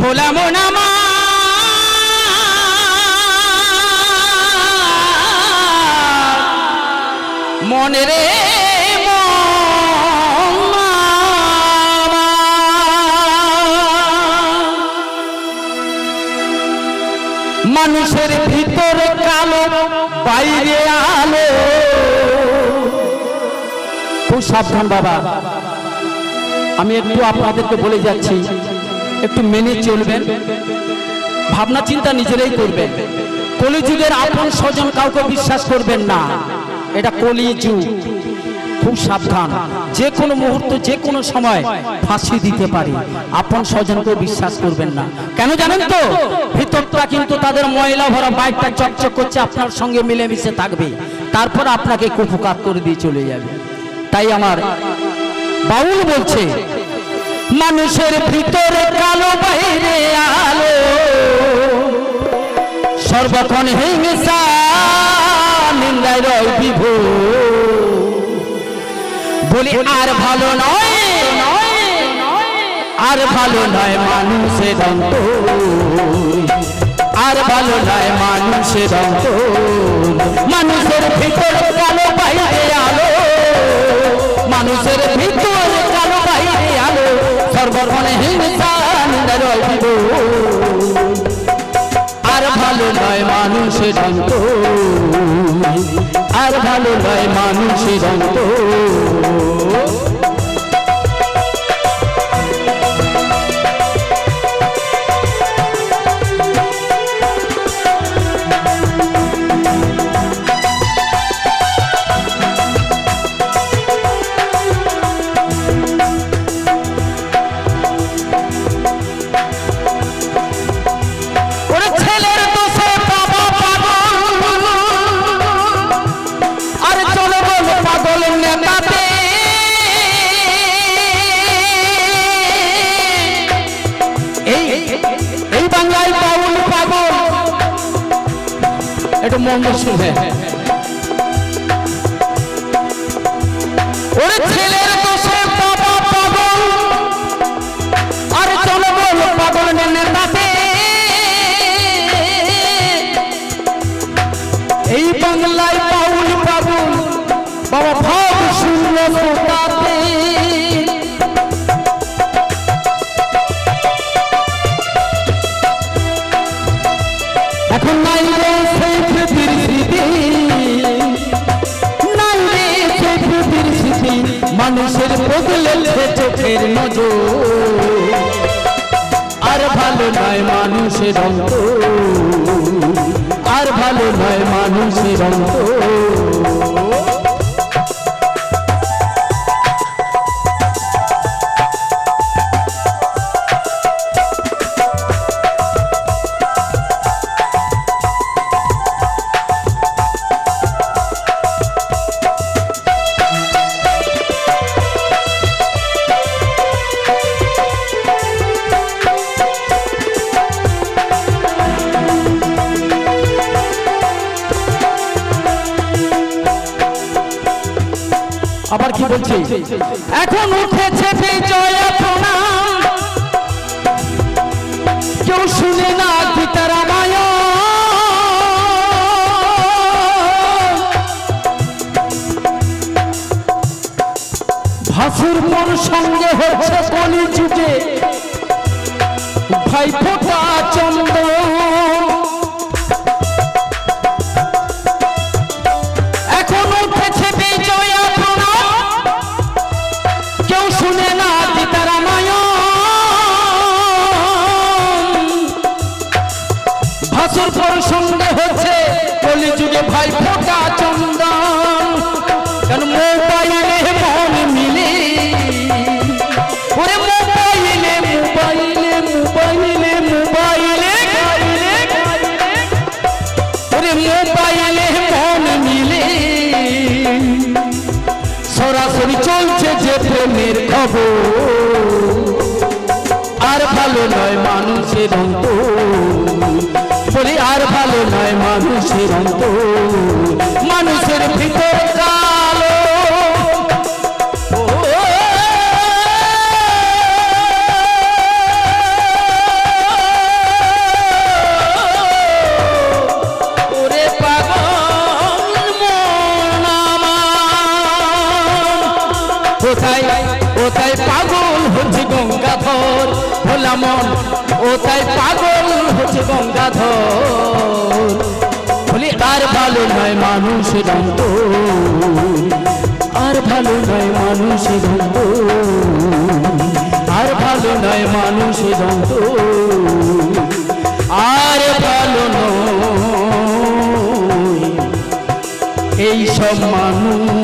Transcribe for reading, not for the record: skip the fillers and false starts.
ভোলা মোনামা মনে রে মানুষের ভিতরে কালো বাইরে আলো। খুব সাবধান বাবা, আমি একটু আপনাদেরকে বলে যাচ্ছি, একটু মেনে চলবেন, ভাবনা চিন্তা নিজেরাই করবেন। কলিযুগের আপন স্বজন কাউকে বিশ্বাস করবেন না, এটা কলিযুগ। খুব সাবধান, যে কোনো মুহূর্তে যে কোনো সময় ফাঁসি দিতে পারে। আপন স্বজনকে বিশ্বাস করবেন না। কেন জানেন তো? ভিতরটা কিন্তু তাদের ময়লা ভরা, বাইকটা চকচক করছে, আপনার সঙ্গে মিলেমিশে থাকবে, তারপর আপনাকে কুপকাত করে দিয়ে চলে যাবে। তাই আমার বাউল বলছে, মানুষের ভিতরে কালো বাইরে আলো, সর্বক্ষণ হিংসা নিন্দায় রয় বিভোর। বলি আর ভালো নয়, আর ভালো নয় মানুষের অন্তর, আর ভালো নয় মানুষের অন্তর। মানুষের ভিতরে কালো বাইরে আলো, মানুষের ভিতরে কালো বাইরে আলো, সর্বক্ষণ হিংসা নিন্দায় রয় বিভোর। আর ভালো নয় মানুষের অন্তর, আর ভালো নয় মানুষের অন্তর। একটু মন শুনবে, ওরে ছেলের দোষে বাবা পাগল, আর চলো বল পাগল নেতাতে। এই বাংলায় বাউল পাগল বাবা ভাব শূন্য তাতে। এখন নাই রে সেই পৃথিবীর স্মৃতি, নাই রে সেই পৃথিবীর স্মৃতি, মানুষের বদলেছে চোখের নজর। আর ভালো নয় মানুষের অন্তর, আর ভালো নয় মানুষের অন্তর। আবার কি বলছি, এখন উঠেছে বিজয় প্রণাম, কেউ শুনে না গীতা রামায়ণ। ভাসুর মন সঙ্গে হচ্ছে কলিযুগে ভাই ফোঁটা চন্দন। সঙ্গে হচ্ছে কলিযুগে ভাই ফোঁটা চন্দন। কেন মোবাইলে মন মিলে, ওরে মোবাইলে মোবাইলে মোবাইলে মোবাইলে, ওরে মোবাইলে মন মিলে, সরাসরি চলছে যে প্রেমের খবর। আর ভালো নয় মানুষের অন্তর, বলি আর ভালো নয় মানুষের অন্তর। মানুষের ভিতর কালো, ও তাই পাগল হচ্ছে গঙ্গাধর ভোলা মন ও তাই পাগল হচ্ছে গঙ্গাধর বলি আর ভালো নয় মানুষের অন্তর আর ভালো নয় মানুষের অন্তর আর ভালো নয় মানুষের অন্তর আর ভালো নয় এই সব মানুষ